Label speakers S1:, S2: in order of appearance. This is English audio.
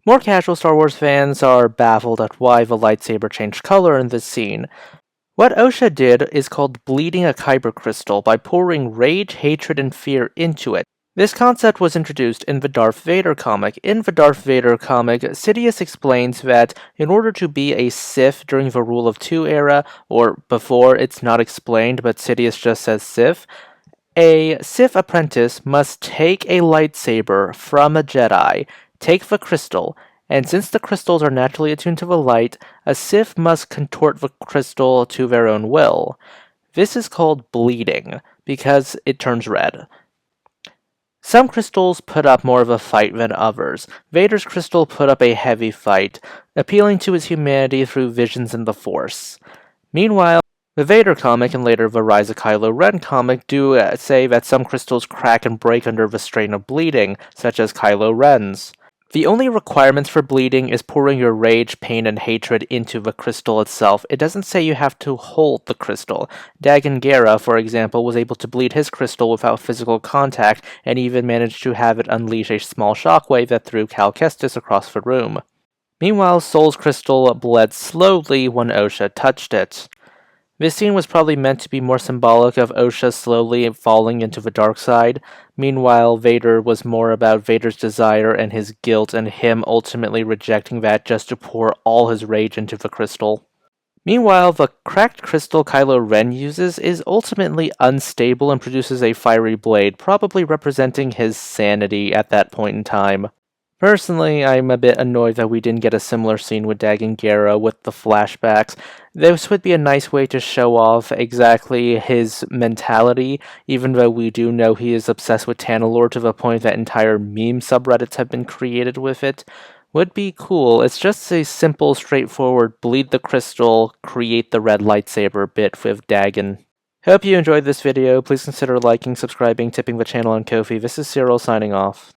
S1: More casual Star Wars fans are baffled at why the lightsaber changed color in this scene. What Osha did is called bleeding a kyber crystal by pouring rage, hatred, and fear into it. This concept was introduced in the Darth Vader comic. In the Darth Vader comic, Sidious explains that in order to be a Sith during the Rule of Two era, or before, it's not explained, but Sidious just says Sith, a Sith apprentice must take a lightsaber from a Jedi, take the crystal, and since the crystals are naturally attuned to the light, a Sith must contort the crystal to their own will. This is called bleeding, because it turns red. Some crystals put up more of a fight than others. Vader's crystal put up a heavy fight, appealing to his humanity through visions in the Force. Meanwhile, the Vader comic and later the Rise of Kylo Ren comic do say that some crystals crack and break under the strain of bleeding, such as Kylo Ren's. The only requirements for bleeding is pouring your rage, pain, and hatred into the crystal itself. It doesn't say you have to hold the crystal. Dagan Gera, for example, was able to bleed his crystal without physical contact, and even managed to have it unleash a small shockwave that threw Cal Kestis across the room. Meanwhile, Soul's crystal bled slowly when Osha touched it. This scene was probably meant to be more symbolic of Osha slowly falling into the dark side. Meanwhile, Vader was more about Vader's desire and his guilt and him ultimately rejecting that just to pour all his rage into the crystal. Meanwhile, the cracked crystal Kylo Ren uses is ultimately unstable and produces a fiery blade, probably representing his sanity at that point in time. Personally, I'm a bit annoyed that we didn't get a similar scene with Dagan Gera with the flashbacks. This would be a nice way to show off exactly his mentality, even though we do know he is obsessed with Tanalorr to the point that entire meme subreddits have been created with it. Would be cool. It's just a simple, straightforward bleed the crystal, create the red lightsaber bit with Dagan. Hope you enjoyed this video. Please consider liking, subscribing, tipping the channel on Ko-fi. This is Cyril signing off.